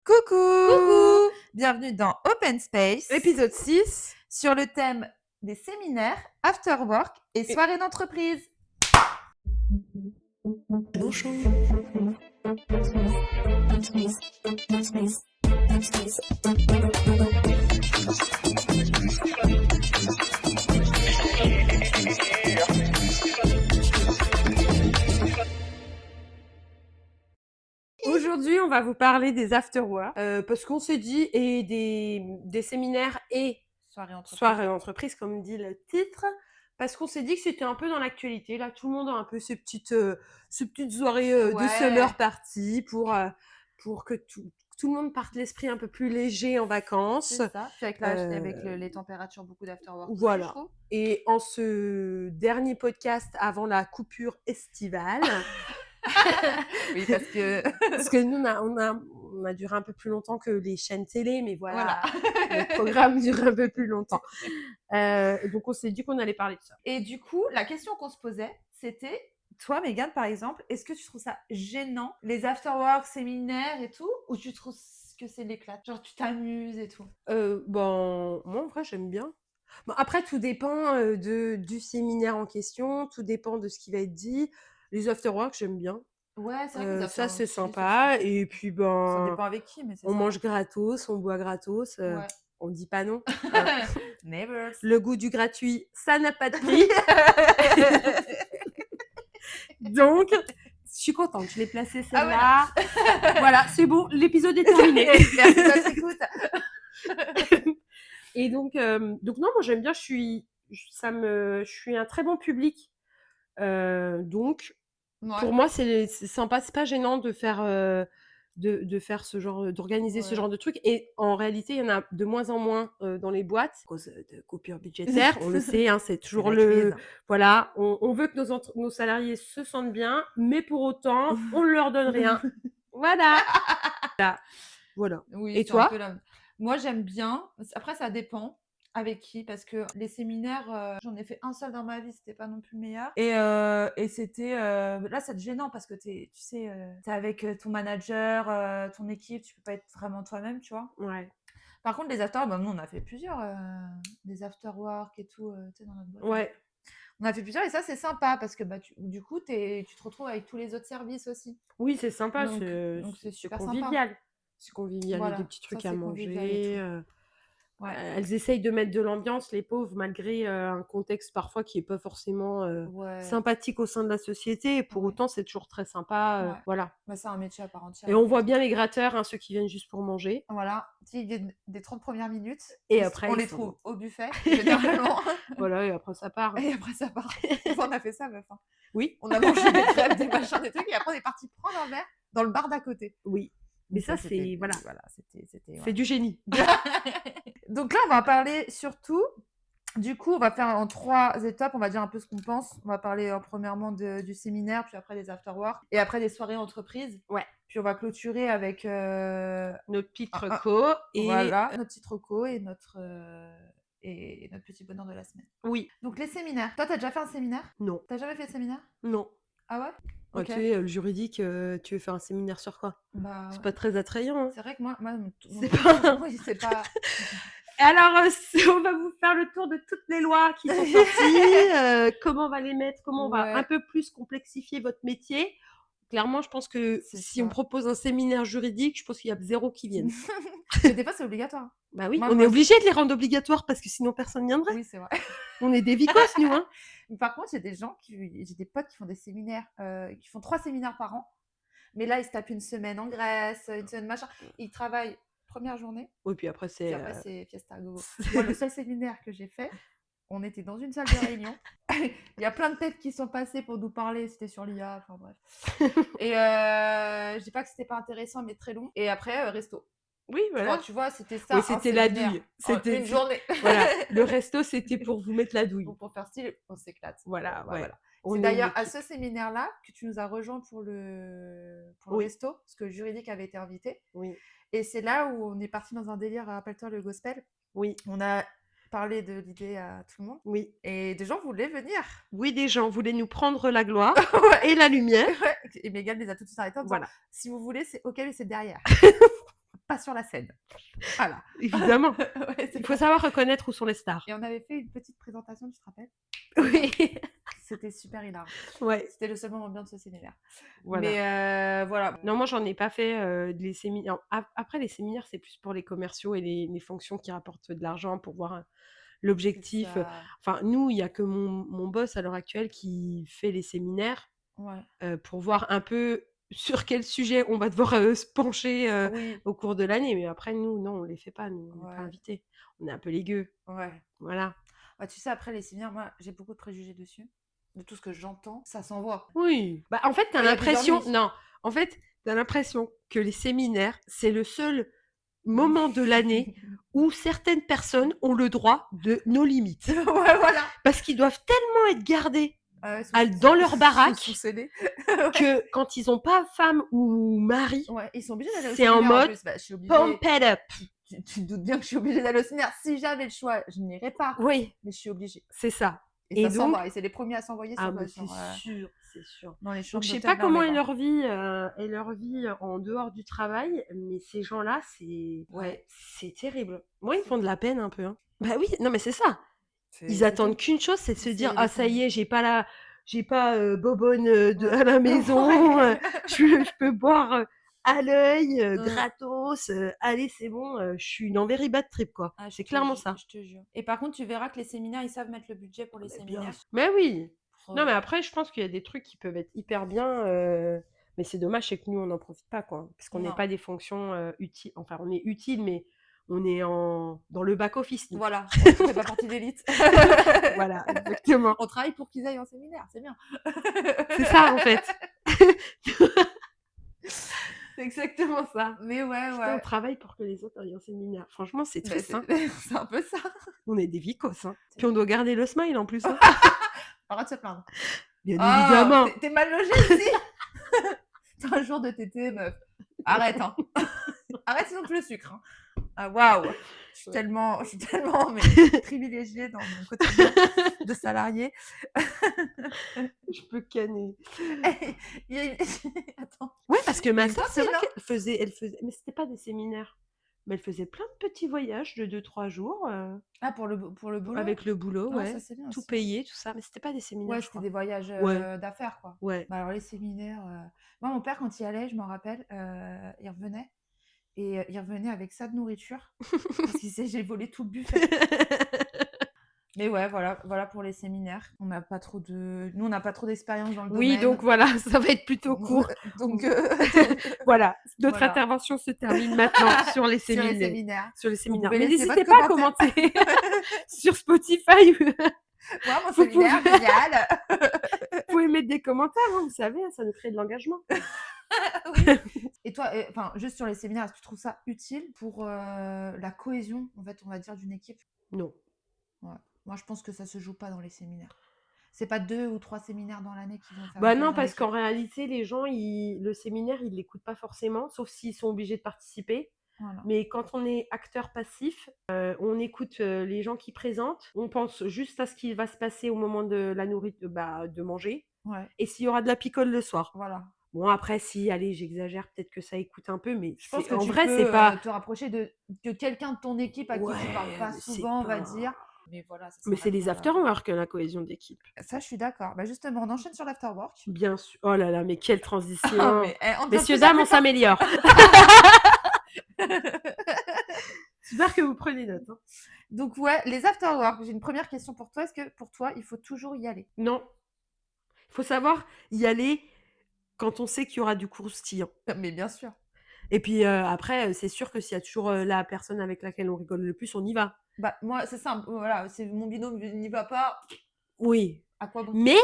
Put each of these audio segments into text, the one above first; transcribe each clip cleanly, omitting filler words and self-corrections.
Coucou! Coucou! Bienvenue dans Open Space Épisode 6. sur le thème des séminaires, after work et soirées d'entreprise. Bonjour. Aujourd'hui, on va vous parler des afterwork parce qu'on s'est dit, et des séminaires et soirées d'entreprise, comme dit le titre, parce qu'on s'est dit que c'était un peu dans l'actualité. Là, tout le monde a un peu ces petites soirées de Ouais. summer party pour que tout le monde parte l'esprit un peu plus léger en vacances. C'est ça. Puis avec, les températures, beaucoup d'after work. Voilà. Aussi, je trouve. Et en ce dernier podcast avant la coupure estivale, Oui, parce que parce que nous, on a duré un peu plus longtemps que les chaînes télé, mais voilà. Le programme dure un peu plus longtemps. Donc, on s'est dit qu'on allait parler de ça. Et du coup, la question qu'on se posait, c'était, toi, Mégane, par exemple, est-ce que tu trouves ça gênant, les after work, séminaires et tout, ou tu trouves que c'est l'éclat? Genre, tu t'amuses et tout. Moi, en vrai, j'aime bien. Bon, après, tout dépend du séminaire en question, tout dépend de ce qui va être dit. Les afterwork, j'aime bien. Ouais, c'est vrai que les after Ça, work, c'est je suis sympa. aussi. Et puis, Ça dépend avec qui, mais c'est on sympa. mange gratos, on boit gratos. Ouais. On dit pas non. Never. Le goût du gratuit, ça n'a pas de prix. Donc, je suis contente, je l'ai placée celle-là. Voilà, c'est bon, l'épisode est terminé. Merci de notre écoute. Et donc non, moi j'aime bien, je suis un très bon public. Donc, Ouais. pour moi, c'est sympa, c'est pas gênant de faire ce genre, d'organiser ce genre de truc. Et en réalité, il y en a de moins en moins dans les boîtes à cause de coupures budgétaires. On le sait, hein, c'est toujours voilà, on veut que nos salariés se sentent bien, mais pour autant, on ne leur donne rien. Voilà. Voilà. Oui, Et c'est un toi? peu moi, j'aime bien. Après, ça dépend avec qui, parce que les séminaires, j'en ai fait un seul dans ma vie, c'était pas non plus le meilleur. Et c'était là, c'est gênant parce que tu sais, t'es avec ton manager, ton équipe, tu peux pas être vraiment toi-même, tu vois. Ouais. Par contre, les after, nous, on a fait plusieurs, des after work et tout, tu sais, dans notre boîte. Ouais. On a fait plusieurs et ça, c'est sympa parce que du coup, tu te retrouves avec tous les autres services aussi. Oui, c'est sympa, Donc, c'est super convivial. sympa. C'est convivial, Voilà, il y a des petits trucs ça, à c'est convivial et manger. Ouais. Elles essayent de mettre de l'ambiance, les pauvres, malgré un contexte parfois qui est pas forcément sympathique au sein de la société. Et pour autant, c'est toujours très sympa. Ouais. Voilà. Bah, c'est un métier à part entière. Et on voit bien les gratteurs, hein, ceux qui viennent juste pour manger. Voilà, des 30 premières minutes. Et après, on ils les s'en trouve vont. au buffet, généralement. Voilà, et après ça part. Et après, ça part. Enfin, on a fait ça, meuf. Hein. Oui. On a mangé des crêpes, des machins, des trucs, et après, on est parti prendre un verre dans le bar d'à côté. Oui. Mais ça, c'est voilà. C'est du génie. Donc là, on va parler surtout. Du coup, on va faire en 3 étapes. On va dire un peu ce qu'on pense. On va parler premièrement du séminaire, puis après des after-work, et après des soirées entreprises. Ouais. Puis on va clôturer avec notre petite reco et voilà, notre petite reco et notre petit bonheur de la semaine. Oui. Donc les séminaires. Toi, t'as déjà fait un séminaire? Non. T'as jamais fait de séminaire? Non. Ah ouais? Okay. Tu sais, le juridique, tu veux faire un séminaire sur quoi? C'est pas très attrayant. Hein. C'est vrai que moi c'est pas. Oui, c'est pas. Alors, on va vous faire le tour de toutes les lois qui sont sorties, comment on va les mettre, comment on va un peu plus complexifier votre métier. Clairement, je pense que si on propose un séminaire juridique, je pense qu'il y a 0 qui viennent. Mais des fois, c'est obligatoire. Bah oui, on est obligé de les rendre obligatoires parce que sinon personne viendrait. Oui, c'est vrai. On est des vicos, nous. Hein. Par contre, j'ai des potes qui font des séminaires, qui font 3 séminaires par an. Mais là, ils se tapent une semaine en Grèce, une semaine machin. Ils travaillent première journée. Oui, puis après, c'est fiesta gogo. Moi, le seul séminaire que j'ai fait, on était dans une salle de réunion. Il y a plein de têtes qui sont passées pour nous parler. C'était sur l'IA, enfin bref. Et je dis pas que c'était pas intéressant, mais très long. Et après, resto. Oui, voilà. Tu vois, c'était ça. Oui, c'était la douille. C'était une journée. Voilà. Le resto, c'était pour vous mettre la douille. Pour faire style, on s'éclate. Voilà, ouais. Voilà. C'est d'ailleurs à ce séminaire-là que tu nous as rejoint pour le resto, parce que le juridique avait été invité. Oui. Et c'est là où on est parti dans un délire, rappelle-toi, le gospel. Oui. On a parlé de l'idée à tout le monde. Oui. Et des gens voulaient venir. Oui, des gens voulaient nous prendre la gloire et la lumière. Et Mégane les a tout de suite arrêtés en disant, si vous voulez, c'est OK, mais c'est derrière. pas sur la scène. Voilà. Évidemment. Ouais, c'est Il faut ça. savoir reconnaître où sont les stars. Et on avait fait une petite présentation, tu te rappelles? Oui. C'était super hilarant. Ouais, C'était le seul moment bien de ce séminaire. voilà. Mais voilà. Non, moi, j'en ai pas fait les séminaires. Après, les séminaires, c'est plus pour les commerciaux et les fonctions qui rapportent de l'argent pour voir C'est l'objectif. ça. Enfin, nous, il y a que mon boss à l'heure actuelle qui fait les séminaires Ouais. pour voir un peu sur quel sujet on va devoir se pencher Oui. au cours de l'année. Mais après, nous, non, on les fait pas. Nous, on n'est pas Ouais. invités. On est un peu les gueux. Ouais. Voilà. Bah, tu sais, après les séminaires, moi, j'ai beaucoup de préjugés dessus. De tout ce que j'entends, ça s'envoie. Oui. Bah, en fait, t'as Et il y a plusieurs l'impression. nuits. Non. En fait, t'as l'impression que les séminaires, c'est le seul moment de l'année où certaines personnes ont le droit de nos limites. Ouais, voilà. Parce qu'ils doivent tellement être gardés Sous- dans leur baraque sous scellé. que quand ils n'ont pas femme ou mari, Ouais, ils sont obligés d'aller au c'est en séminaire en mode plus. Bah, je suis obligée. pump it up. Tu te doutes bien que je suis obligée d'aller au séminaire. Si j'avais le choix, je n'irais pas. Oui, Mais je suis obligée. c'est ça. Et Et ça donc, s'envoie. Et c'est les premiers à s'envoyer ah, sur, mais sur, c'est sûr, c'est sûr. dans les Donc, chambres je sais d'hôtel pas vers comment les est vents. leur vie en dehors du travail, mais ces gens-là, c'est Ouais. c'est terrible. Moi, ils me font de la peine un peu. Hein. Bah oui, non, mais c'est ça. Ils C'est attendent tout. qu'une chose, c'est de se C'est dire les ah ça y familles. est, j'ai pas Bobonne Ouais. à la maison, Ouais. je peux boire à l'œil Mm. gratos. Allez, c'est bon, je suis dans very bad trip quoi. Ah, je C'est te clairement jure, ça. je te jure. Et par contre, tu verras que les séminaires, ils savent mettre le budget pour les Mais bien séminaires. sûr. Mais oui. Pour, Non mais après, je pense qu'il y a des trucs qui peuvent être hyper bien. Mais c'est dommage, c'est que nous on n'en profite pas quoi, parce qu'on n'est Non. pas des fonctions utiles. Enfin, on est utile, mais on est dans le back office. Nous. Voilà, on ne fait pas partie d'élite. Voilà, exactement. On travaille pour qu'ils aillent en séminaire, c'est bien. C'est ça en fait. C'est exactement ça. Mais ouais, Putain, on ouais. travaille pour que les autres aillent en séminaire. Franchement, c'est Bah, triste. Hein. c'est un peu ça. On est des vicos. Hein. Puis on doit garder le smile en plus. Hein. Arrête de se plaindre. Bien Oh, évidemment. t'es mal logé ici. T'as un jour de tété, meuf. Arrête, hein. Arrête sinon plus le sucre. Hein. Ah, waouh. Je suis tellement mais, privilégiée dans mon quotidien de salarié. Je peux canner. Il y a une... Attends. Ouais, parce que ma une soeur, c'est vrai copine, qu'elle faisait, mais c'était pas des séminaires. Mais elle faisait plein de petits voyages de 2-3 jours Ah, pour le boulot. avec le boulot, Ah, ouais. ça, c'est bien Tout aussi. payé, tout ça. Mais c'était pas des séminaires, Ouais, je c'était crois. des voyages Ouais. d'affaires, quoi. Ouais. Bah, alors, les séminaires. Moi, mon père, quand il y allait, je m'en rappelle, il revenait. Et il revenait avec ça de nourriture. Parce qu'il sait, j'ai volé tout le buffet. Mais ouais, voilà pour les séminaires. Nous, on n'a pas trop d'expérience dans le Oui, domaine. donc voilà, ça va être plutôt court. Donc, voilà, notre Voilà. intervention se termine maintenant sur les sur les séminaires. séminaires. Sur les séminaires. pouvez Mais laisser n'hésitez votre pas à commenter sur Spotify. Moi, mon Vous séminaire, génial. Vous pouvez mettre des commentaires, hein, vous savez, ça nous crée de l'engagement. Oui. Et toi, enfin, juste sur les séminaires, est-ce que tu trouves ça utile pour la cohésion, en fait, on va dire, d'une équipe? Non. Ouais. Moi, je pense que ça se joue pas dans les séminaires. C'est pas 2 ou 3 séminaires dans l'année qui vont faire Bah une non, cohésion parce d'équipe. qu'en réalité, les gens, le séminaire, ils l'écoutent pas forcément, sauf s'ils sont obligés de participer. Voilà. Mais quand on est acteur passif, on écoute les gens qui présentent, on pense juste à ce qui va se passer au moment de la nourriture, de manger, Ouais, et s'il y aura de la picole le soir. voilà. Bon, après, si, allez, j'exagère, peut-être que ça écoute un peu, mais Je pense que en tu vrai, peux c'est pas. te rapprocher de quelqu'un de ton équipe à qui tu parles pas mais c'est souvent, on va pas- dire. Mais voilà, ça Mais c'est s'arrête les là. afterwork, la cohésion d'équipe. Ça, je suis d'accord. Bah justement, on enchaîne sur l'afterwork. Bien sûr. Oh là là, mais quelle transition. Ah, mais, on devient Messieurs, plus dames, on appréciable. s'améliore. J'espère que vous prenez note. Hein. Donc ouais, les afterwork. J'ai une première question pour toi. Est-ce que pour toi, il faut toujours y aller? Non. Il faut savoir y aller quand on sait qu'il y aura du croustillant. Mais bien sûr. Et puis après, c'est sûr que s'il y a toujours la personne avec laquelle on rigole le plus, on y va. Bah moi, c'est simple. Voilà, c'est mon binôme n'y va pas. Oui. À quoi bon? Mais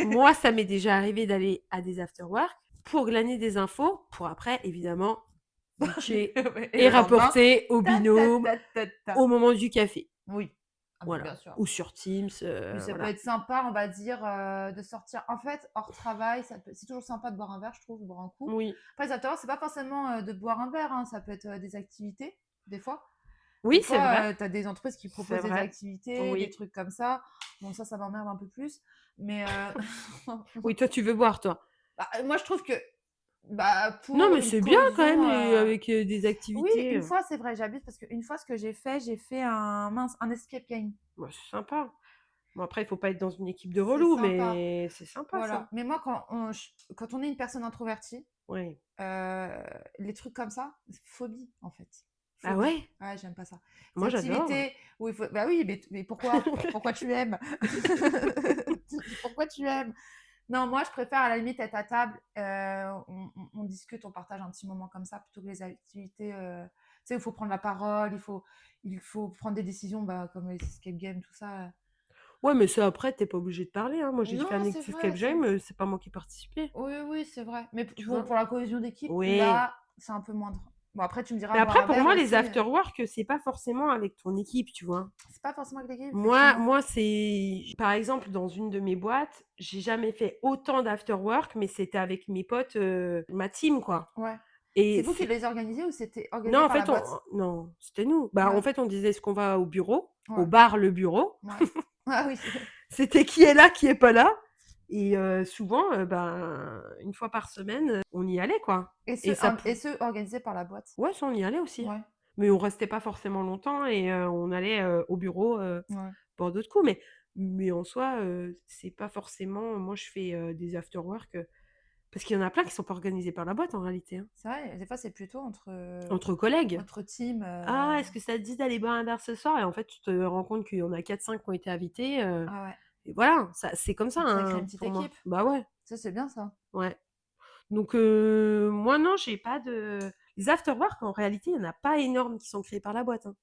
moi, ça m'est déjà arrivé d'aller à des afterwork pour glaner des infos, pour après, évidemment, bitcher et le rapporter au lendemain, binôme ta. au moment du café. Oui. Ah, mais Voilà. bien sûr. Ou sur Teams. Puis ça voilà. peut être sympa, on va dire, de sortir. En fait, hors travail, c'est toujours sympa de boire un verre, je trouve, de boire un coup. Oui. Après, les afterwork, c'est pas forcément de boire un verre, hein, ça peut être des activités, des fois. Oui, Des c'est fois, vrai. tu as des entreprises qui proposent des vrai. activités, Oui. des trucs comme ça. Bon, ça m'emmerde un peu plus. Mais Oui, toi, tu veux boire, toi. bah, moi, je trouve que Bah, Non, pour mais une c'est bien quand même cohésion, avec des oui, activités. une fois, c'est vrai, j'abuse parce qu'une fois, ce que j'ai fait un escape game. Bah, c'est sympa. Bon, après, il faut pas être dans une équipe de C'est relous, sympa, mais c'est sympa voilà. ça. Mais moi, quand on est une personne introvertie, Ouais. les trucs comme ça, phobie, en fait. Ah Phobie. ouais? Ouais, j'aime pas ça. Ces Moi, j'adore. activités où il faut bah oui, mais pourquoi? Pourquoi tu aimes? Pourquoi tu aimes? Non, moi, je préfère à la limite être à table, on discute, on partage un petit moment comme ça, plutôt que les activités, tu sais, où il faut prendre la parole, il faut prendre des décisions, bah, comme les escape games, tout ça. Ouais, mais ça, après, t'es pas obligé de parler, hein. Moi, j'ai fait un Non, c'est escape vrai, game, c'est pas moi qui participais, oui, oui, c'est vrai. Mais tu pour, vois? pour la cohésion d'équipe, Oui. là, c'est un peu moindre. Bon, après, tu me diras, Mais boire après, un pour verre moi, les aussi, after-work, c'est pas forcément avec ton équipe, tu vois? c'est pas forcément avec l'équipe, Moi effectivement. moi, c'est par exemple, dans une de mes boîtes, j'ai jamais fait autant d'after-work, mais c'était avec mes potes, ma team, quoi. Ouais. C'est Et vous qui c'est les organisez ou c'était non, organisé en par la fait, boîte? non, c'était nous. Bah, en Ouais, fait, on disait: «Est-ce qu'on va au bureau?» Au ouais, bar, le bureau. ouais. Ah oui. C'était qui est là, qui est pas là et souvent, ben, 1 fois par semaine, on y allait, quoi Et et ceux, ça pou et ceux organisés par la boîte? ouais, ça, on y allait aussi, Ouais, mais on restait pas forcément longtemps et on allait, au bureau, ouais. boire d'autres coups, mais en soi, c'est pas forcément moi, je fais, des after work, parce qu'il y en a plein qui sont pas organisés par la boîte, en réalité, hein. C'est vrai, des fois, c'est plutôt Entre collègues. entre team. «Ah, est-ce que ça te dit d'aller boire un verre ce soir?» Et en fait, tu te rends compte qu'il y en a 4-5 qui ont été invités, Ah ouais, et voilà, ça c'est comme ça, ça crée une hein, petite pour moi. équipe. Bah ouais, Ça, c'est bien ça. ouais. Donc moi non, j'ai pas de les after work en réalité, il y en a pas énormes qui sont créés par la boîte, hein.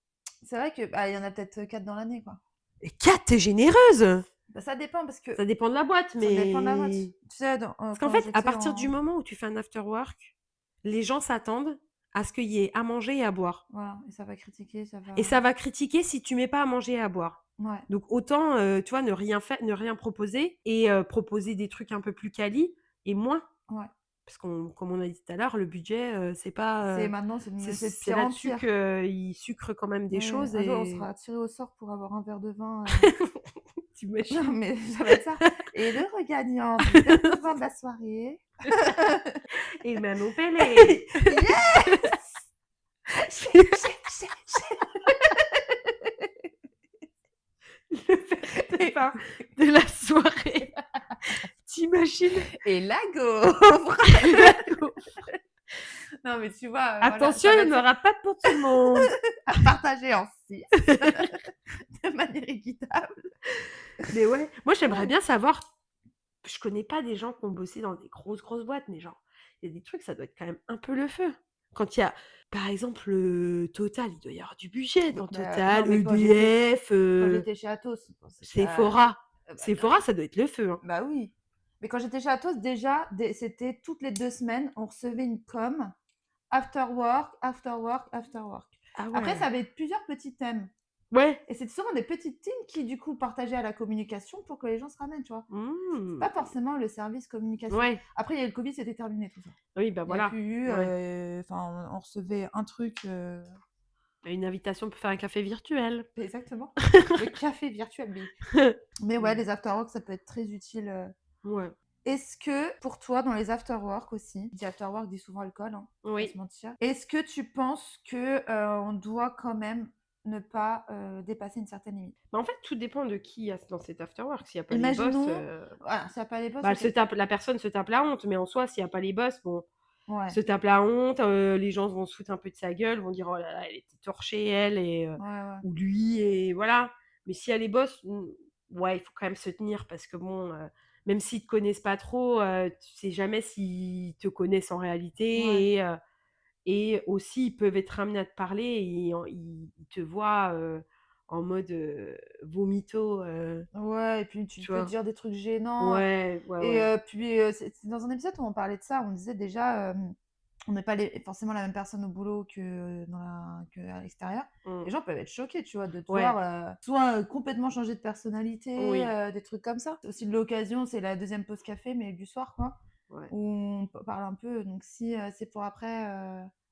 C'est vrai que bah, il y en a peut-être 4 dans l'année, quoi. Et 4, tu généreuse! Bah, ça dépend parce que Ça dépend de la boîte, ça dépend de la boîte. mais Tu sais, parce qu'en quand fait, à j'étais partir du en. moment où tu fais un after work, les gens s'attendent à ce qu'il y ait à manger et à boire Voilà, et ça va critiquer, ça et va. ça va critiquer si tu mets pas à manger et à boire. Ouais, Donc autant, tu vois, ne rien proposer et proposer des trucs un peu plus quali et moins. ouais. Parce qu'on comme on a dit tout à l'heure, le budget, c'est pas, C'est maintenant, c'est de c'est pire en là-dessus pire. qu'ils sucrent quand même des Oui, choses un jour, on et sera tiré au sort pour avoir un verre de vin. tu Non, imagines? mais ça va être ça. Et le regagnant du verre de vin de la soirée. Et Manon Pellé! Yes! Le verre de vin de la soirée. Tu imagines? Et la gaufre. La gaufre. Non, mais tu vois, voilà, Attention, ça va il n'y en être aura pas pour tout le monde. à partager en 6 de manière équitable. Mais ouais, moi j'aimerais bien savoir, je connais pas des gens qui ont bossé dans des grosses, grosses boîtes, mais genre, il y a des trucs, ça doit être quand même un peu le feu. Quand il y a, par exemple, Total, il doit y avoir du budget dans Non, Total, mais EDF, quand j'étais chez Atos, bon, c'était Sephora. bah, Sephora, ça doit être le feu, hein. bah oui. Mais quand j'étais chez Atos, déjà, c'était toutes les 2 semaines, on recevait une com after work, after work, after work. Ah Après, ouais. ça avait plusieurs petits thèmes. Ouais. Et c'était souvent des petites teams qui, du coup, partageaient à la communication pour que les gens se ramènent, tu vois. C'est Mmh. pas forcément le service communication. Ouais. Après, il y a eu le Covid, c'était terminé tout ça. Oui, bah Il n'y a voilà. plus eu. Ouais. Enfin, on recevait un truc. Une invitation pour faire un café virtuel. Exactement. Le café virtuel. Mais ouais, Mmh. les afterworks, ça peut être très utile. Ouais. Est-ce que pour toi, dans les afterworks aussi, dit afterwork dit souvent alcool, hein, faut pas Oui. se mentir. Est-ce que tu penses que on doit quand même ne pas dépasser une certaine limite? Bah, en fait, tout dépend de qui il y a dans cet after work. S'il y a pas les boss, Imaginons, voilà, s'il n'y a pas les boss, bah, ok. la personne se tape la honte, mais en soi, s'il y a pas les boss, bon, Ouais, se tape la honte, les gens vont se foutre un peu de sa gueule, vont dire: «Oh là là, elle était torchée elle» et ouais, ouais. ou lui et voilà. Mais s'il y a les boss, ouais, il faut quand même se tenir parce que bon, même s'ils te connaissent pas trop, tu sais jamais s'ils te connaissent en Ouais. réalité et aussi ils peuvent être amenés à te parler et ils te voient, en mode, vomito, Ouais, et puis tu tu peux vois? dire des trucs gênants. Ouais, ouais, Et ouais. puis, c'est dans un épisode où on parlait de ça, on disait déjà, on n'est pas forcément la même personne au boulot qu'à l'extérieur. Mmh. Les gens peuvent être choqués, tu vois, de te Ouais, voir, soit complètement changer de personnalité, oui, des trucs comme ça. Aussi de l'occasion, c'est la deuxième pause café, mais du soir, quoi, ouais. où on parle un peu. Donc si c'est pour après,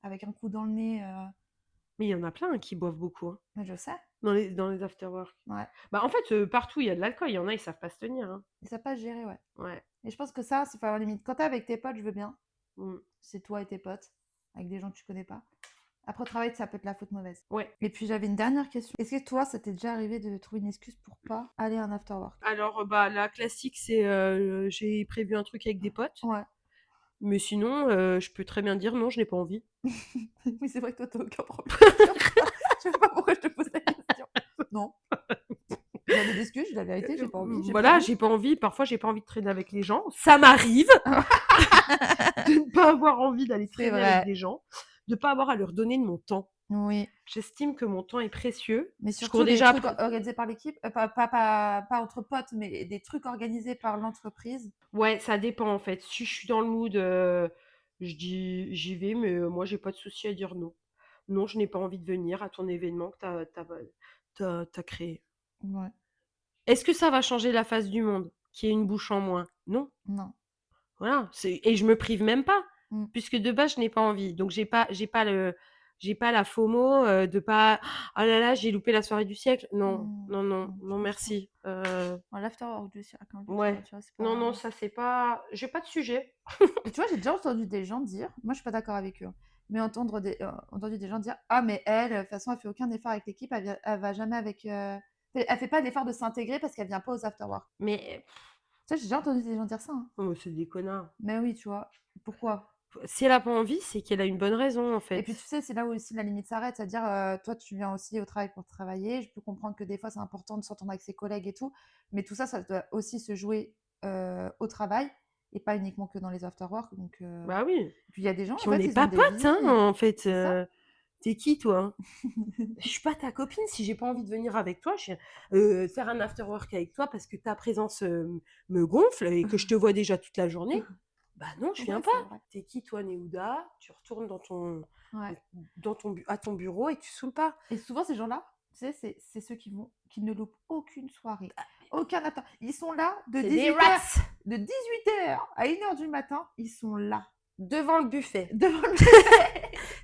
avec un coup dans le nez, Mais il y en a plein, hein, qui boivent beaucoup, hein, mais je sais, dans les after work. ouais. Bah, en fait, partout, il y a de l'alcool, il y en a, ils savent pas se tenir, hein. Ils savent pas gérer, ouais. Ouais. Et je pense que ça, c'est faut avoir limite. Quand t'es avec tes potes, je veux bien. C'est toi et tes potes, avec des gens que tu connais pas. Après, au travail, ça peut être la faute mauvaise. Ouais. Et puis, j'avais une dernière question. Est-ce que toi, ça t'est déjà arrivé de trouver une excuse pour pas aller à un after work? Alors, la classique, c'est j'ai prévu un truc avec des potes. Ouais. Mais sinon, je peux très bien dire non, je n'ai pas envie. Oui, c'est vrai que toi, t'as aucun problème. Je sais pas pourquoi je te pose la question. Non. J'avais des excuses, la vérité, j'ai pas envie. Voilà, j'ai pas envie. Parfois, j'ai pas envie de traîner avec les gens. Ça m'arrive de ne pas avoir envie d'aller traîner avec des gens, de pas avoir à leur donner de mon temps. Oui. J'estime que mon temps est précieux. Mais surtout des trucs organisés par l'équipe, pas entre potes, mais des trucs organisés par l'entreprise. Ouais, ça dépend en fait. Si je suis dans le mood, je dis j'y vais, mais moi j'ai pas de souci à dire non. Non, je n'ai pas envie de venir à ton événement que t'as créé. Ouais. Est-ce que ça va changer la face du monde? Qu'il y ait une bouche en moins? Non. Non. Voilà, et je me prive même pas, puisque de base je n'ai pas envie. Donc j'ai pas la FOMO de pas ah là là, j'ai loupé la soirée du siècle. Non, merci. L'afterwork du siècle. Ouais. Tu vois, non, ça c'est pas. J'ai pas de sujet. Et tu vois, j'ai déjà entendu des gens dire, moi je suis pas d'accord avec eux, mais entendu des gens dire ah mais elle, de toute façon elle fait aucun effort avec l'équipe, elle va jamais avec, elle fait pas l'effort de s'intégrer parce qu'elle vient pas aux afterwork. Mais ça, j'ai déjà entendu des gens dire ça. Hein. Oh, c'est des connards. Mais oui, tu vois. Pourquoi? Si elle a pas envie, c'est qu'elle a une bonne raison, en fait. Et puis, tu sais, c'est là où aussi la limite s'arrête. C'est-à-dire, toi, tu viens aussi au travail pour travailler. Je peux comprendre que des fois, c'est important de s'entendre avec ses collègues et tout. Mais tout ça, ça doit aussi se jouer au travail et pas uniquement que dans les after-work. Donc, bah oui. Puis, il y a des gens, puis en fait, on n'est pas potes, hein, en fait. T'es qui, toi? Je suis pas ta copine si j'ai pas envie de venir avec toi. Faire un after-work avec toi parce que ta présence me gonfle et que je te vois déjà toute la journée. Bah non, je viens pas. T'es qui, toi, Néouda? Tu retournes à ton bureau et tu saoules pas. Et souvent, ces gens-là, tu sais, c'est ceux qui ne loupent aucune soirée. Aucun matin. Ils sont là de 18h. De 18h à 1h du matin, ils sont là. Devant le buffet.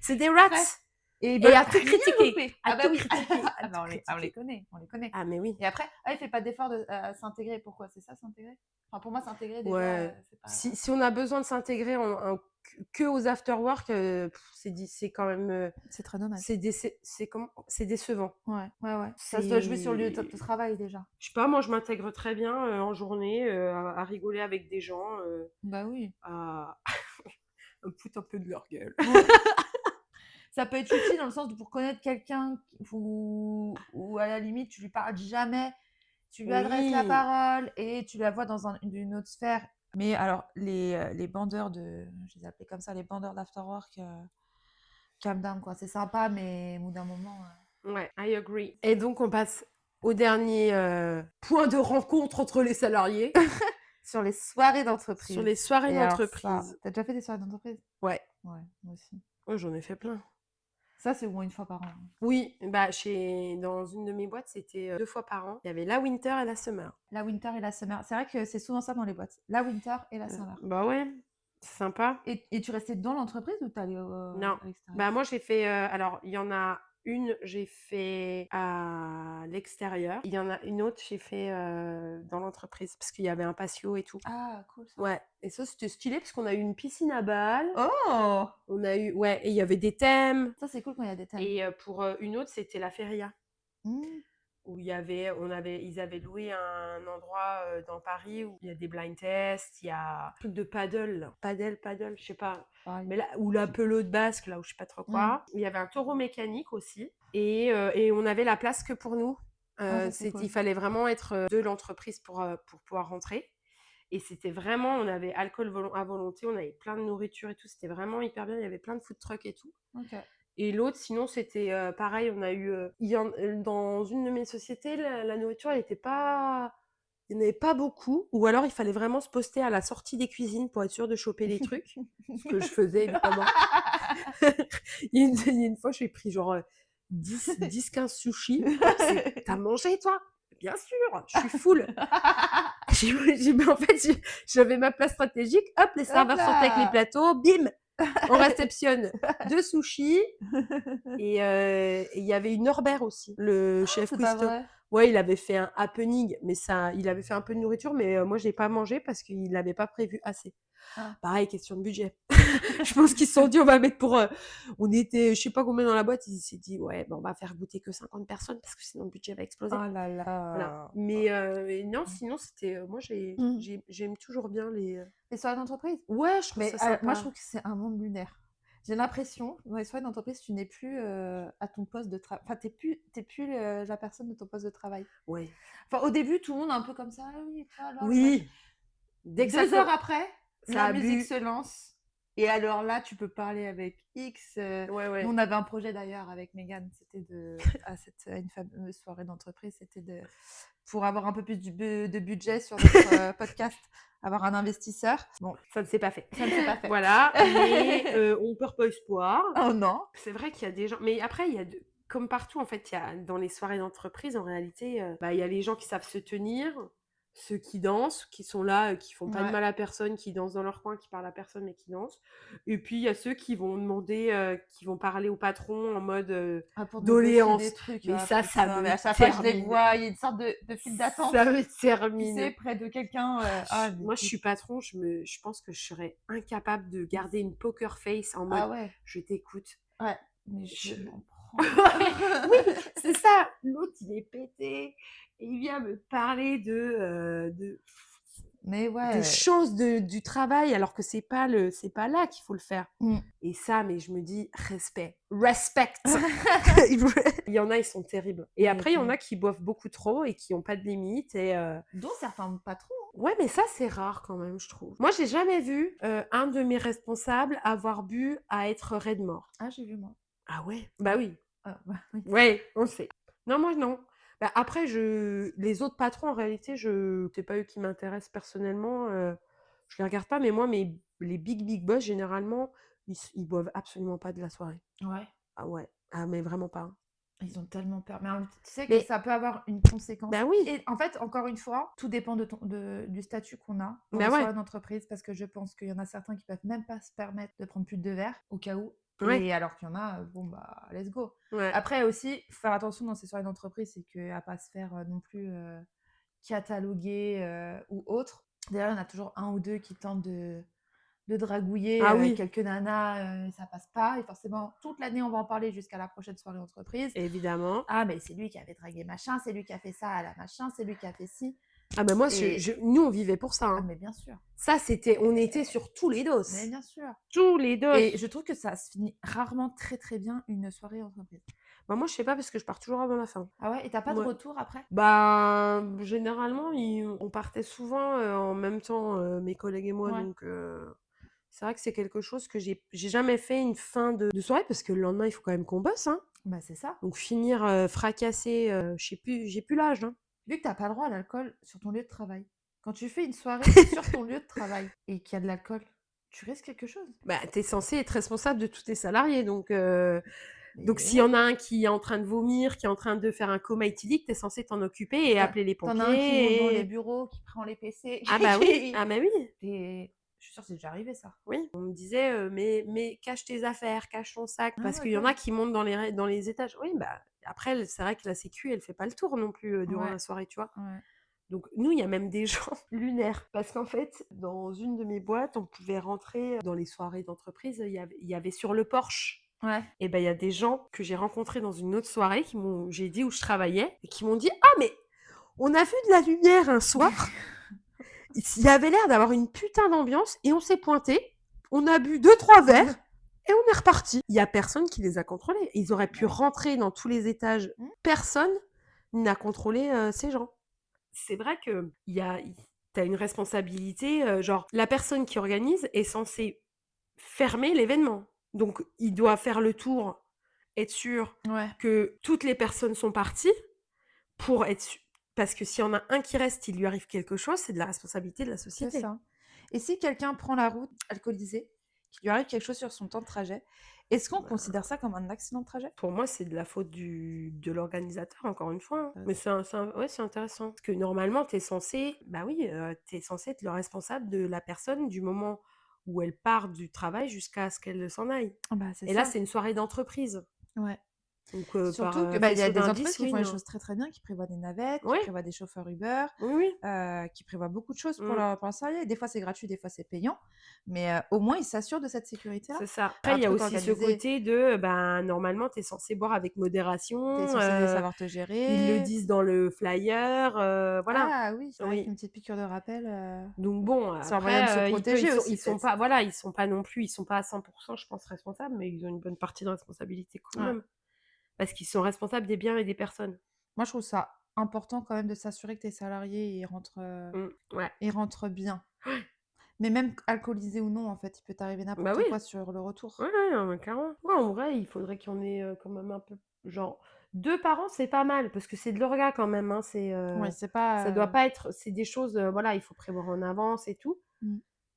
C'est des rats. Et à tout critiquer. Ah bah oui. On les connaît. Ah mais oui. Et après, il fait pas d'effort de s'intégrer. Pourquoi? C'est ça, s'intégrer? Enfin, pour moi, s'intégrer, déjà, ouais. c'est pas... Si on a besoin de s'intégrer que aux after-work, c'est quand même... c'est très dommage. C'est décevant. Ouais. Ça se doit jouer sur le lieu de travail, déjà. Je sais pas, moi, je m'intègre très bien en journée, à rigoler avec des gens. Bah oui. À me foutre un peu de leur gueule. Ouais. Ça peut être utile dans le sens de pour connaître quelqu'un ou à la limite, tu lui parles jamais, tu lui adresses la parole et tu la vois dans une autre sphère. Mais alors, les bandeurs je les appelais comme ça, les bandeurs d'afterwork, calm down, quoi. C'est sympa, mais au bout d'un moment... Ouais, I agree. Et donc, on passe au dernier point de rencontre entre les salariés. Sur les soirées d'entreprise. Sur les soirées d'entreprise. T'as déjà fait des soirées d'entreprise? Ouais. Ouais, moi aussi. Oh, j'en ai fait plein. Ça, c'est au moins une fois par an. Oui, dans une de mes boîtes, c'était 2 fois par an. Il y avait la winter et la summer. La winter et la summer. C'est vrai que c'est souvent ça dans les boîtes. La winter et la summer. Bah ouais, c'est sympa. Et tu restais dans l'entreprise ou t'allais non. À l'extérieur? Bah moi, j'ai fait... alors, il y en a une, j'ai fait à l'extérieur. Il y en a une autre, j'ai fait dans l'entreprise parce qu'il y avait un patio et tout. Ah, cool. Ça. Ouais. Et ça, c'était stylé parce qu'on a eu une piscine à balles. Oh! On a eu... Ouais, et il y avait des thèmes. Ça, c'est cool quand il y a des thèmes. Et pour une autre, c'était la feria. Où ils avaient loué un endroit dans Paris où il y a des blind tests, il y a un truc de paddle, je sais pas, mais là, ou la pelote basque, là où je sais pas trop quoi. Il y avait un taureau mécanique aussi, et on avait la place que pour nous. Cool. Il fallait vraiment être de l'entreprise pour pouvoir rentrer. Et c'était vraiment, on avait alcool à volonté, on avait plein de nourriture et tout, c'était vraiment hyper bien, il y avait plein de food trucks et tout. Ok. Et l'autre, sinon, c'était pareil, on a eu... dans une de mes sociétés, la nourriture, il n'y en avait pas beaucoup. Ou alors, il fallait vraiment se poster à la sortie des cuisines pour être sûr de choper les trucs. Ce que je faisais, évidemment. il y a une fois, j'ai pris genre 10-15 sushis. T'as mangé, toi? Bien sûr, je suis full. En fait, j'avais ma place stratégique. Hop, les serveurs sortaient avec les plateaux. Bim! On réceptionne 2 sushis et il y avait une Norbert aussi, le chef cuistot. Ouais, il avait fait un happening, mais ça, il avait fait un peu de nourriture, mais moi, je l'ai pas mangé parce qu'il n'avait pas prévu assez. Ah. Pareil, question de budget. Je pense qu'ils se sont dit, on va mettre pour. On était, je sais pas combien dans la boîte. Il s'est dit, ouais, bon, on va faire goûter que 50 personnes parce que sinon le budget va exploser. Oh là Voilà. là. Mais non, sinon, c'était. Moi, Mmh. j'aime toujours bien les. Les soirées d'entreprise? Ouais, je trouve Mais ça moi, je sympa. trouve que c'est un monde lunaire. J'ai l'impression, dans les soirées d'entreprise, tu n'es plus à ton poste de travail. Enfin, t'es plus la personne de ton poste de travail. Ouais. Enfin, au début, tout le monde est un peu comme ça. Ah oui, et toi, alors, le machin. Oui. Dès que ça 2 heures après, ça la a musique bu. se lance. Et alors là, tu peux parler avec X. Ouais, Nous, ouais. on avait un projet d'ailleurs avec Megan. C'était à une fameuse soirée d'entreprise. C'était pour avoir un peu plus de budget sur notre podcast, avoir un investisseur. Bon, Ça ne s'est pas fait. ça ne s'est pas fait. Voilà. Mais on perd pas espoir. Oh non. C'est vrai qu'il y a des gens. Mais après, comme partout, en fait, il y a dans les soirées d'entreprise, en réalité, il y a les gens qui savent se tenir, ceux qui dansent, qui sont là, qui font pas de Ouais. mal à personne, qui dansent dans leur coin, qui parlent à personne, mais qui dansent. Et puis, il y a ceux qui vont demander, qui vont parler au patron en mode Ah, pour négocier doléance. des trucs. Mais Ah, ça putain, mais me à chaque fois, je les termine. vois. Il y a une sorte de file d'attente. Ça me Tu termine. sais, près de quelqu'un. Ah, mais Moi, je suis patron, je pense que je serais incapable de garder une poker face en mode Ah ouais. je t'écoute. Ouais. Mais je Je- m'en prends. Oui, c'est ça. L'autre, il est pété et il vient me parler de Mais ouais. choses du travail alors que c'est pas là qu'il faut le faire. Mm. Et ça, mais je me dis respect. Il y en a, ils sont terribles. Et Ouais, après, il y en a terrible. qui boivent beaucoup trop et qui ont pas de limite et Dont certains patrons. ouais, mais ça, c'est rare quand même, je trouve. Moi, j'ai jamais vu un de mes responsables avoir bu à être raide mort. Ah, j'ai vu, moi. Ah ouais? Bah oui. Ah, bah, oui. Ouais, on le sait. Non, moi, non. Bah, après, les autres patrons, en réalité, c'est pas eux qui m'intéressent personnellement. Je les regarde pas, mais moi, les big boss, généralement, ils boivent absolument pas de la soirée. Ouais. Ah ouais. Ah, mais vraiment pas. Hein. Ils ont tellement peur. Mais tu sais que Mais- ça peut avoir une conséquence. Bah oui. Et en fait, encore une fois, tout dépend du statut qu'on a dans Bah les ouais. soirées d'entreprise, parce que je pense qu'il y en a certains qui peuvent même pas se permettre de prendre plus de 2 verres, au cas où. Ouais. Et alors qu'il y en a, bon, bah, let's go. Ouais. Après aussi, faut faire attention dans ces soirées d'entreprise, c'est qu'à pas se faire non plus cataloguer ou autre. D'ailleurs, il y en a toujours un ou deux qui tentent de dragouiller Ah oui. quelques nanas, ça passe pas. Et forcément, toute l'année, on va en parler jusqu'à la prochaine soirée d'entreprise. Évidemment. Ah, mais c'est lui qui avait dragué machin, c'est lui qui a fait ça à la machin, c'est lui qui a fait ci. Ah bah moi, Et- nous, on vivait pour ça. Ah, Hein. mais bien sûr. Ça, on était sur tous les dos. Mais bien sûr. Tous les dos. Et je trouve que ça se finit rarement très très bien une soirée d'entreprise. Bah moi, je sais pas parce que je pars toujours avant la fin. Ah ouais, et t'as pas de Ouais. retour après? Bah, généralement, on partait souvent en même temps, mes collègues et moi. Ouais. Donc, c'est vrai que c'est quelque chose que j'ai jamais fait une fin de soirée parce que le lendemain, il faut quand même qu'on bosse. Hein. Bah c'est ça. Donc, finir fracassé, je sais plus, j'ai plus l'âge. Hein. Vu que t'as pas le droit à l'alcool sur ton lieu de travail. Quand tu fais une soirée sur ton lieu de travail et qu'il y a de l'alcool, tu risques quelque chose. Bah, t'es censé être responsable de tous tes salariés. Donc, Mais s'il y en a un qui est en train de vomir, qui est en train de faire un coma éthylique, t'es censé t'en occuper et appeler les pompiers. T'en as un qui monte dans les bureaux, qui prend les PC. Ah bah oui, ah bah oui. Et je suis sûre que c'est déjà arrivé ça. Oui, on me disait mais cache tes affaires, cache ton sac, parce ouais, qu'il y en quoi. a qui montent dans les étages. Oui, bah après c'est vrai que la sécu elle fait pas le tour non plus durant Ouais. la soirée, tu vois. Ouais. Donc nous il y a même des gens lunaires parce qu'en fait dans une de mes boîtes on pouvait rentrer dans les soirées d'entreprise, il y avait sur le porche. Ouais. Et ben il y a des gens que j'ai rencontrés dans une autre soirée j'ai dit où je travaillais et qui m'ont dit ah mais on a vu de la lumière un soir. Il y avait l'air d'avoir une putain d'ambiance et on s'est pointé, on a bu 2-3 verres et on est reparti. Il y a personne qui les a contrôlés. Ils auraient pu rentrer dans tous les étages. Personne n'a contrôlé ces gens. C'est vrai que t'as une responsabilité, genre la personne qui organise est censée fermer l'événement. Donc il doit faire le tour, être sûr Ouais. que toutes les personnes sont parties pour être sûr. Parce que s'il y en a un qui reste, il lui arrive quelque chose, c'est de la responsabilité de la C'est société. ça. Et si quelqu'un prend la route alcoolisé, qu'il lui arrive quelque chose sur son temps de trajet, est-ce qu'on considère ça comme un accident de trajet? Pour moi, c'est de la faute de l'organisateur, encore une fois. Hein. Ouais. Mais c'est intéressant. Parce que normalement, t'es censé être le responsable de la personne du moment où elle part du travail jusqu'à ce qu'elle s'en aille. Ah bah, c'est Et là, ça. c'est une soirée d'entreprise. Ouais. Donc, Surtout que, il y a des entreprises qui font les choses très, très bien, qui prévoient des navettes, qui prévoient des chauffeurs Uber, Oui. qui prévoient beaucoup de choses pour leurs salariés. Des fois, c'est gratuit, des fois, c'est payant, mais au moins, ils s'assurent de cette sécurité-là. C'est ça. Après, il y a aussi ce côté de, normalement, tu es censé boire avec modération. Tu es censé savoir te gérer. Ils le disent dans le flyer, voilà. Ah oui, c'est vrai, une petite piqûre de rappel. Donc bon, c'est un moyen de se protéger aussi. Ils sont pas non plus, ils sont pas à 100%, je pense, responsables, mais ils ont une bonne partie de responsabilité quand même. Parce qu'ils sont responsables des biens et des personnes. Moi, je trouve ça important quand même de s'assurer que tes salariés, ils rentrent bien. Mais même alcoolisé ou non, en fait, il peut t'arriver n'importe quoi sur le retour. Ouais, clairement. Ouais, en vrai, il faudrait qu'il y en ait quand même un peu... Genre, 2 par an, c'est pas mal, parce que c'est de l'orga quand même. Hein, c'est pas... Ça doit pas être... C'est des choses, il faut prévoir en avance et tout.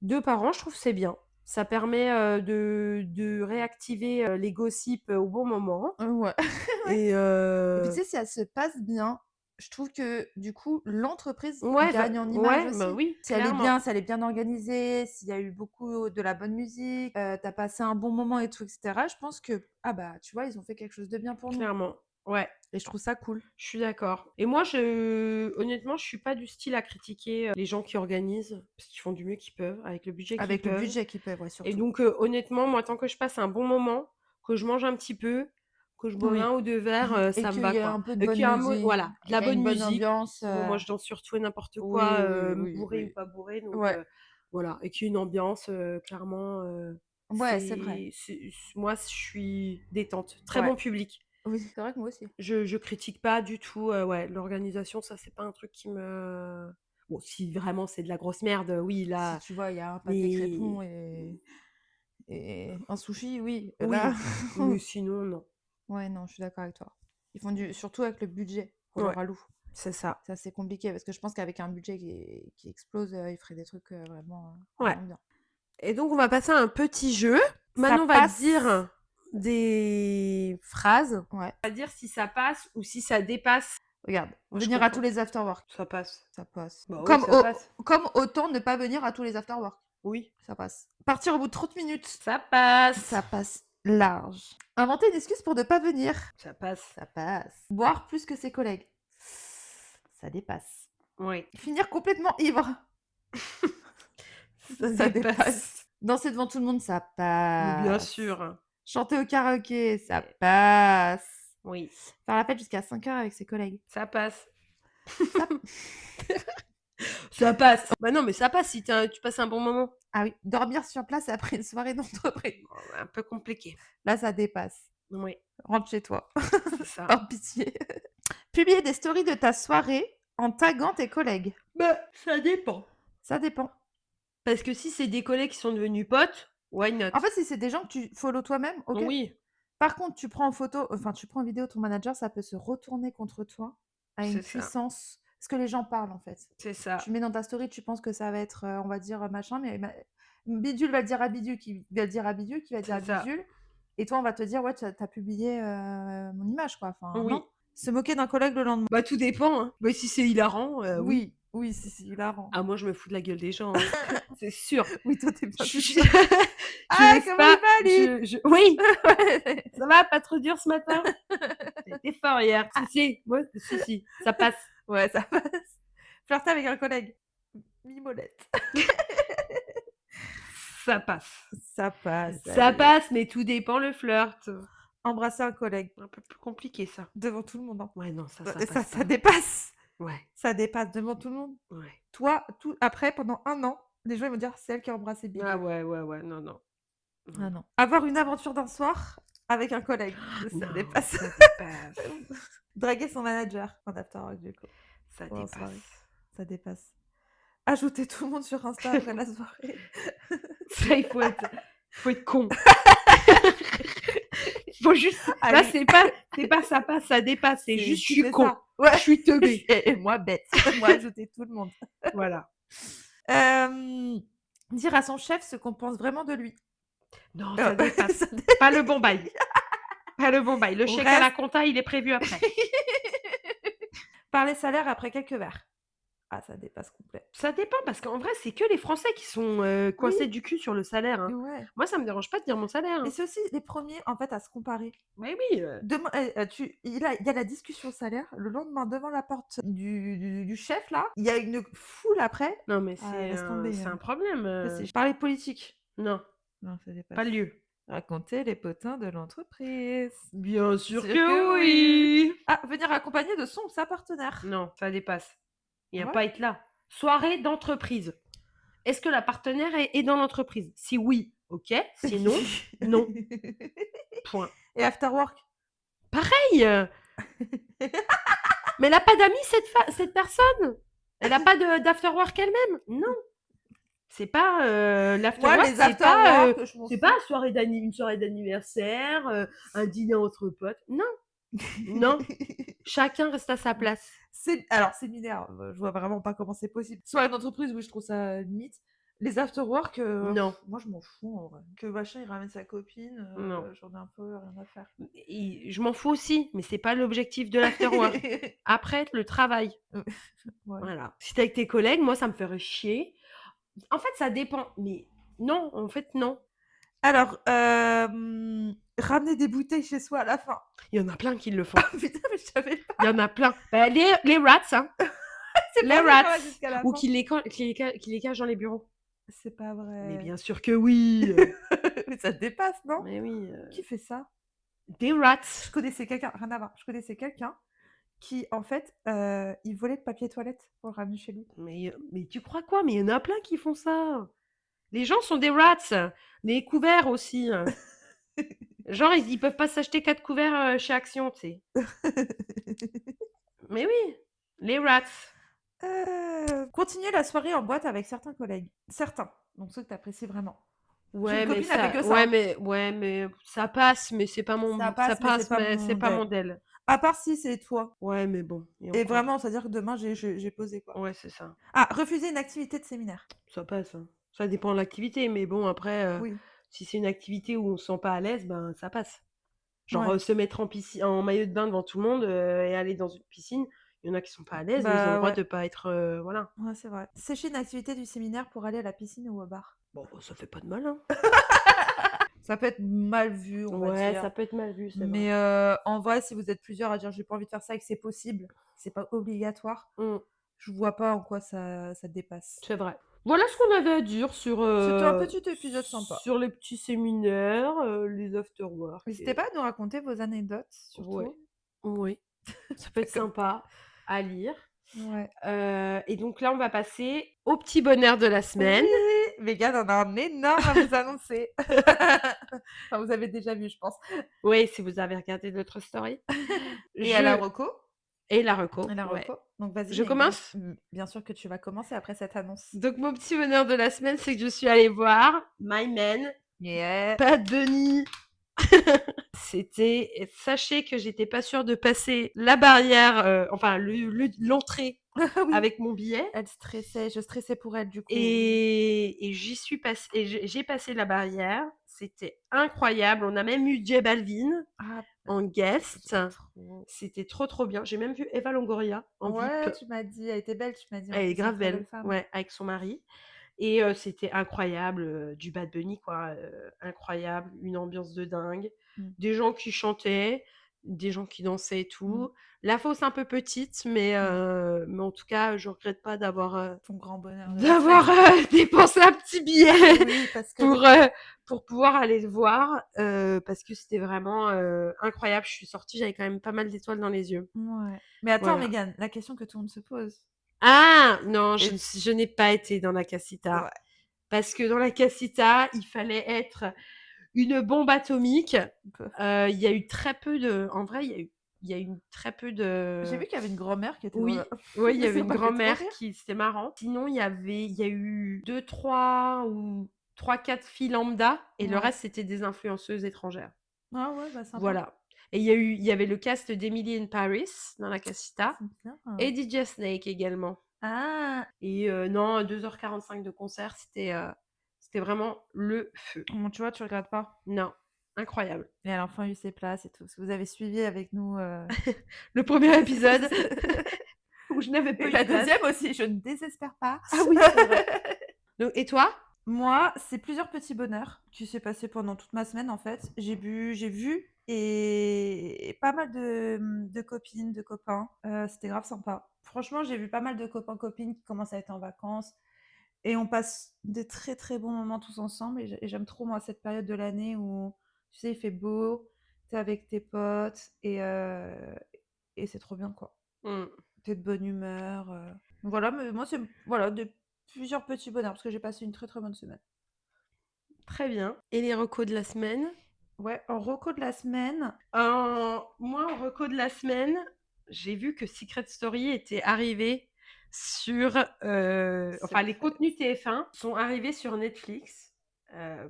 2 par an, je trouve que c'est bien. Ça permet de réactiver les gossips au bon moment. Ouais. Et puis, tu sais, si elle se passe bien, je trouve que, du coup, l'entreprise gagne en image aussi. Oui, si elle est bien, si elle est bien organisée, s'il y a eu beaucoup de la bonne musique, t'as passé un bon moment et tout, etc. Je pense que, tu vois, ils ont fait quelque chose de bien pour nous. Clairement, ouais. Et je trouve ça cool. Je suis d'accord. Et moi, honnêtement, je suis pas du style à critiquer les gens qui organisent, parce qu'ils font du mieux qu'ils peuvent, avec le budget qu'ils peuvent. Avec le budget qu'ils peuvent, surtout. Et donc, honnêtement, moi, tant que je passe un bon moment, que je mange un petit peu, que je bois 1 ou 2 verres, ça me va, quoi. Un peu de bonne musique. Voilà, de la bonne musique. Ambiance. Bon, moi, je danse sur tout et n'importe quoi, bourré ou pas bourré, donc voilà. Et qu'il y ait une ambiance, clairement. Ouais, c'est vrai. Moi, je suis détente. Très bon public. Oui, c'est vrai que moi aussi. Je critique pas du tout, l'organisation, ça, c'est pas un truc qui me... Bon, si vraiment c'est de la grosse merde, oui, là... Si tu vois, il y a un pâté crépon et un sushi, oui. Là... mais sinon, non. Ouais, non, je suis d'accord avec toi. Ils font surtout avec le budget, qu'on leur alloue. C'est ça. C'est assez compliqué, parce que je pense qu'avec un budget qui explose, ils feraient des trucs vraiment bien. Et donc, on va passer à un petit jeu. Maintenant, on va dire des phrases. On va dire si ça passe ou si ça dépasse. Regarde, venir à tous les afterwork. Ça passe. Ça passe. Bah, comme autant ne pas venir à tous les afterwork. Oui. Ça passe. Partir au bout de 30 minutes. Ça passe. Ça passe large. Inventer une excuse pour ne pas venir. Ça passe. Ça passe. Boire plus que ses collègues. Ça dépasse. Oui. Finir complètement ivre. ça dépasse. Danser devant tout le monde, ça passe. Bien sûr. Chanter au karaoké, ça passe. Oui. Faire la fête jusqu'à 5h avec ses collègues. Ça passe. Ça passe. Bah non, mais ça passe si tu passes un bon moment. Ah oui, dormir sur place après une soirée d'entreprise. Un peu compliqué. Là, ça dépasse. Oui. Rentre chez toi. C'est ça. Par pitié. Publier des stories de ta soirée en taguant tes collègues. Bah, ça dépend. Ça dépend. Parce que si c'est des collègues qui sont devenus potes, why not? En fait, si c'est des gens que tu follow toi-même, ok. Oui. Par contre, tu prends en vidéo ton manager, ça peut se retourner contre toi à une puissance. Parce que les gens parlent, en fait. C'est ça. Tu mets dans ta story, tu penses que ça va être, on va dire, machin, mais Bidule va le dire à Bidule, qui va le dire à Bidule, qui va le dire à Bidule. Et toi, on va te dire, ouais, t'as publié mon image, quoi. Enfin, non. Se moquer d'un collègue le lendemain. Bah, tout dépend. Hein. Bah, si c'est hilarant, oui. Oui, si c'est hilarant. Ah, moi, je me fous de la gueule des gens. Hein. C'est sûr. Oui, toi, t'es bien. Ah, comment il va, lui Oui. Ça va, pas trop dur ce matin? C'était fort hier. Si, moi, si, ça passe. Ouais, ça passe. Flirter avec un collègue. Mimolette. Ça passe. Ça passe. Ça passe, mais tout dépend le flirt. Embrasser un collègue. Un peu plus compliqué, ça. Devant tout le monde. Hein. Ouais, non, ça passe. Ça dépasse. Ouais. Ça dépasse devant tout le monde. Ouais. Toi, après, pendant 1 an, les gens ils vont dire c'est elle qui a embrassé Bidule. Ah ouais, non. Ah non. Avoir une aventure d'un soir avec un collègue. Ça dépasse. Ça dépasse. Draguer son manager en afterwork, du coup. Ça dépasse. Ça dépasse. Ajouter tout le monde sur Insta après la soirée. Ça, il faut être con. Faut juste... Là, c'est pas ça passe, ça dépasse. C'est juste, je suis con. Ouais. Je suis teubée. Et moi, bête. Moi, ajouter tout le monde. Voilà. Dire à son chef ce qu'on pense vraiment de lui. Non, ça dépasse. Pas le bon bail. Pas le bon bail. Le chèque à la compta, il est prévu après. Parler salaire après quelques verres. Ah, ça dépasse complet. Ça dépend, parce qu'en vrai, c'est que les Français qui sont coincés Oui. du cul sur le salaire. Hein. Ouais. Moi, ça me dérange pas de dire mon salaire. Et Hein. c'est aussi les premiers, en fait, à se comparer. Mais oui. Il y a la discussion salaire, le lendemain, devant la porte du chef, là, il y a une foule après. Non, mais Ah, laisse tomber. c'est un problème. Ça, c'est parler politique. Non, Non, ça dépasse. pas lieu. Raconter les potins de l'entreprise. Bien sûr Sûr que que oui. Ah, venir accompagner de son ou sa partenaire. Non, ça dépasse. Il n'y a Ouais. pas à être là. Soirée d'entreprise. Est-ce que la partenaire est dans l'entreprise? Si oui, ok. Sinon, non. Point. Et after work. Pareil. Mais elle n'a pas d'amis, cette personne. Elle n'a pas d'afterwork elle-même. Non. C'est pas Moi, l'afterwork, les c'est pas after-work, je m'en c'est fous. pas une soirée d'anniversaire, un dîner entre potes. Non, non. Chacun reste à sa place. Alors, séminaire, je vois vraiment pas comment c'est possible. Soirée d'entreprise, oui, je trouve ça limite. Les after-work, Non. moi, je m'en fous, en vrai. Que machin, il ramène sa copine, Non. j'en ai un peu rien à faire. Et je m'en fous aussi, mais c'est pas l'objectif de l'afterwork. Après, le travail. Ouais. Voilà. Si t'es avec tes collègues, moi, ça me ferait chier. En fait, ça dépend. Mais non, en fait, non. Alors, ramener des bouteilles chez soi à la fin. Il y en a plein qui le font. Ah putain, mais je savais pas. Il y en a plein. Bah, les rats, hein. C'est Les pas vrai, rats. jusqu'à la Ou fin. qui les cachent dans les bureaux. C'est pas vrai. Mais bien sûr que oui. Mais ça te dépasse, non? Mais oui. Qui fait ça? Des rats. Je connaissais quelqu'un, rien à voir. Je connaissais quelqu'un qui, en fait, il volait le papier toilette pour le ramener chez lui. Mais tu crois quoi? Mais il y en a plein qui font ça. Les gens sont des rats. Les couverts aussi. Genre, ils peuvent pas s'acheter 4 couverts chez Action, tu sais. Mais oui, les rats. Continuer la soirée en boîte avec certains collègues. Certains. Donc ceux que tu apprécies vraiment. Ouais, une mais copine, elle fait ça, que ça, hein. ouais, mais ça passe, mais c'est pas mon, Ça passe, mais c'est pas mais mon c'est pas modèle. mon del. À part si c'est toi. Ouais, mais bon. Et encore. vraiment, c'est-à-dire que demain, j'ai posé, quoi. Ouais, c'est ça. Ah, refuser une activité de séminaire. Ça passe. Hein. Ça dépend de l'activité, mais bon, après, Oui. si c'est une activité où on se sent pas à l'aise, ben ça passe. Genre Ouais. se mettre en maillot de bain devant tout le monde et aller dans une piscine, il y en a qui sont pas à l'aise, mais ils ont le droit de pas être voilà. Ouais, c'est vrai. Sécher une activité du séminaire pour aller à la piscine ou au bar. Bon, ça fait pas de mal, hein. Ça peut être mal vu, on va Ouais, dire. ça peut être mal vu, c'est vrai. Mais en vrai, si vous êtes plusieurs à dire j'ai pas envie de faire ça et que c'est possible, c'est pas obligatoire, je vois pas en quoi ça te dépasse. C'est vrai. Voilà ce qu'on avait à dire sur C'était un petit épisode sympa. sur les petits séminaires, les afterwork. N'hésitez pas à nous raconter vos anecdotes, surtout. Ouais. Oui. Ça peut être sympa à lire. Ouais. Et donc là, on va passer au petit bonheur de la semaine. Oui, Mégane en a un énorme à vous annoncer. Enfin, vous avez déjà vu, je pense. Oui, si vous avez regardé notre story. Et à la reco. Et la reco. Et la ouais. reco. Donc vas-y. Je Mégane. commence? Bien sûr que tu vas commencer après cette annonce. Donc mon petit bonheur de la semaine, c'est que je suis allée voir My Man, Yeah. Bad Bunny. Sachez que j'étais pas sûre de passer la barrière, enfin l'entrée Oui. avec mon billet. Elle stressait, je stressais pour elle du coup. Et j'y suis passée, et j'ai passé la barrière. C'était incroyable. On a même eu J Balvin en guest. C'était trop bien. J'ai même vu Eva Longoria en Ouais, VIP. tu m'as dit, elle était belle, tu m'as dit. Elle est c'est une grave très belle, femme. ouais, avec son mari. Et c'était incroyable, du Bad Bunny, quoi. Incroyable, une ambiance de dingue. Des gens qui chantaient, des gens qui dansaient et tout. La fosse un peu petite, mais en tout cas, je regrette pas d'avoir ton grand bonheur. dépensé un petit billet Oui, parce que pour pouvoir aller le voir, parce que c'était vraiment incroyable. Je suis sortie, j'avais quand même pas mal d'étoiles dans les yeux. Ouais. Mais attends, Voilà. Mégane, la question que tout le monde se pose. Ah non, je n'ai pas été dans la casita. Ouais. Parce que dans la casita, il fallait être une bombe atomique. Il y a eu très peu de... En vrai, il y a eu très peu de... J'ai vu qu'il y avait une grand-mère qui était Oui, dans oui, il y Ça avait une m'a fait trop grand-mère rire. qui... C'était marrant. Sinon, il y a eu 2, 3 ou 3, 4 filles lambda. Et le Ouais. reste, c'était des influenceuses étrangères. Ah ouais, bah sympa. Voilà. Et il y avait le cast d'Emily in Paris dans la casita. C'est bien. Et DJ Snake également. Ah. Et non, 2h45 de concert, c'était vraiment le feu. Bon, tu vois, tu regardes pas. Non, incroyable. Et elle a enfin eu ses places et tout. Si vous avez suivi avec nous Le premier épisode. où je n'avais pas Et eu la de place. deuxième aussi, je ne désespère pas. Ah oui, c'est vrai. Donc, et toi? Moi, c'est plusieurs petits bonheurs qui s'est passé pendant toute ma semaine en fait. J'ai vu et pas mal de copines, de copains. C'était grave sympa. Franchement, j'ai vu pas mal de copains, copines qui commencent à être en vacances et on passe des très très bons moments tous ensemble. Et j'aime trop moi cette période de l'année où tu sais, il fait beau, t'es avec tes potes et c'est trop bien quoi. Mmh. T'es de bonne humeur. Voilà, mais moi c'est voilà, plusieurs petits bonheurs parce que j'ai passé une très très bonne semaine. Très bien. Et les recos de la semaine? Ouais, en reco de la semaine. Moi, en reco de la semaine, j'ai vu que Secret Story était arrivé sur... enfin, les contenus TF1 sont arrivés sur Netflix.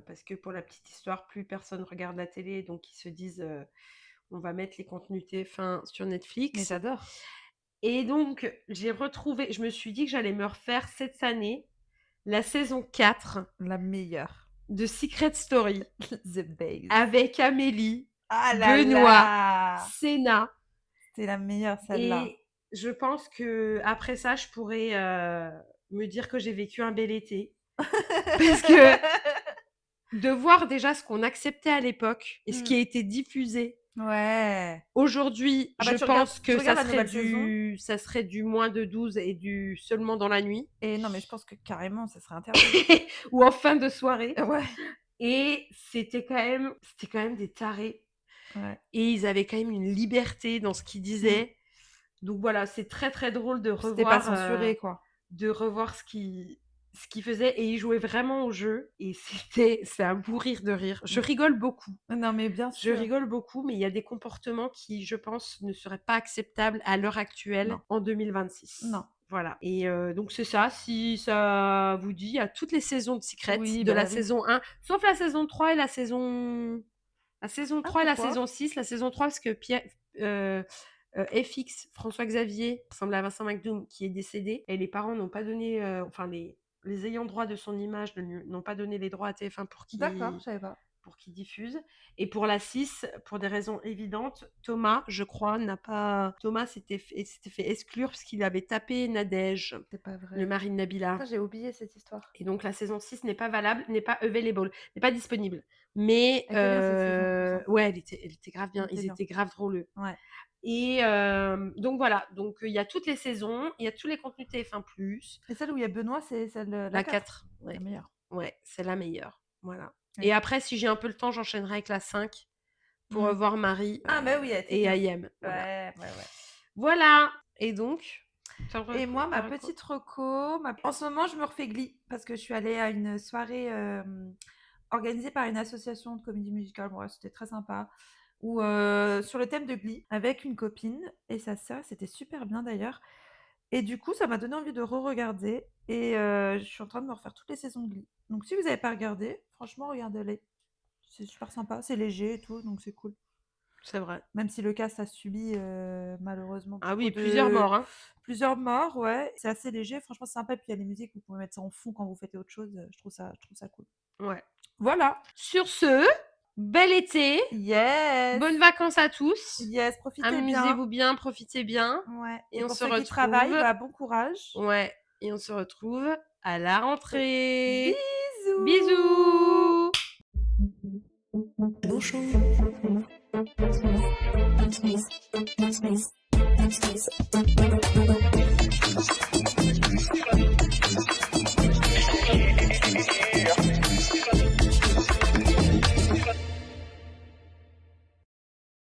Parce que pour la petite histoire, plus personne regarde la télé, donc ils se disent on va mettre les contenus TF1 sur Mais Netflix. j'adore. Et donc, j'ai retrouvé, je me suis dit que j'allais me refaire cette année la saison 4 La meilleure. de Secret Story The base. avec Amélie, Ah là Benoît, là. Sénat. C'était la meilleure celle-là. Et je pense que après ça, je pourrais me dire que j'ai vécu un bel été. Parce que de voir déjà ce qu'on acceptait à l'époque et ce qui a été diffusé Ouais. aujourd'hui, Ah bah, je tu regardes- pense tu que regardes ça la serait, nouvelle ça serait du moins de 12 et du seulement dans la nuit Et non, mais je pense que carrément, ça serait interdit. ou en fin de soirée. Ouais. Et c'était quand même des tarés. Ouais. Et ils avaient quand même une liberté dans ce qu'ils disaient. Donc voilà, c'est très très drôle de C'était pas revoir, censuré, quoi. ce qu'ils faisaient. Et ils jouaient vraiment au jeu. Et c'est un beau rire de rire. Je rigole beaucoup. Non, mais bien Je sûr. rigole beaucoup, mais il y a des comportements qui, je pense, ne seraient pas acceptables à l'heure actuelle, Non. en 2026. Non. Voilà. Et donc c'est ça, si ça vous dit, à toutes les saisons de Secret, Oui, de bah la oui. saison 1, sauf la saison 3 et la saison... La saison 3 et la pourquoi saison 6. La saison 3, parce que FX, François Xavier, ressemble à Vincent McDoom, qui est décédé, et les parents n'ont pas donné... enfin, les ayants droit de son image n'ont pas donné les droits à TF1 D'accord, je savais pas. pour qu'il diffuse. Et pour la 6, pour des raisons évidentes, Thomas, je crois, Thomas s'était fait exclure parce qu'il avait tapé Nadège, C'est pas vrai. le mari de Nabila. Putain, j'ai oublié cette histoire. Et donc la saison 6 n'est pas valable, n'est pas available, n'est pas disponible. Mais Elle était bien, cette saison, en plus, hein. ouais, elle était grave bien. Elle était Ils bien. étaient grave drôleux. Ouais. Et donc voilà, donc il y a toutes les saisons, il y a tous les contenus TF1+. Et celle où il y a Benoît, c'est celle La 4, la ouais. meilleure. Ouais, c'est la meilleure. Voilà. Oui. Et après, si j'ai un peu le temps, j'enchaînerai avec la 5 pour revoir Marie Ah bah oui, elle était et bien. IM. Voilà. Ouais. Voilà. Et donc Et moi, ma petite reco, en ce moment, je me refais Glee parce que je suis allée à une soirée organisée par une association de comédie musicale. Bon, ouais, c'était très sympa. Où, sur le thème de Glee, avec une copine et sa sœur, c'était super bien d'ailleurs. Et du coup, ça m'a donné envie de re-regarder. Et je suis en train de me refaire toutes les saisons de Glee. Donc si vous n'avez pas regardé, franchement, regardez-les. C'est super sympa, c'est léger et tout, donc c'est cool. C'est vrai. Même si le cast a subi malheureusement Ah oui, beaucoup plusieurs morts. Hein. Plusieurs morts, ouais. C'est assez léger, franchement, c'est sympa. Puis il y a les musiques, vous pouvez mettre ça en fond quand vous faites autre chose. Je trouve ça cool. Ouais. Voilà. Sur ce, bel été. Yes. Bonnes vacances à tous. Yes, profitez bien. Amusez-vous bien, profitez bien. Ouais. Et Et on pour se ceux qui retrouve. travaillent, bah, bon courage. Ouais. Et on se retrouve à la rentrée. Bisous. Bisous. Bonjour.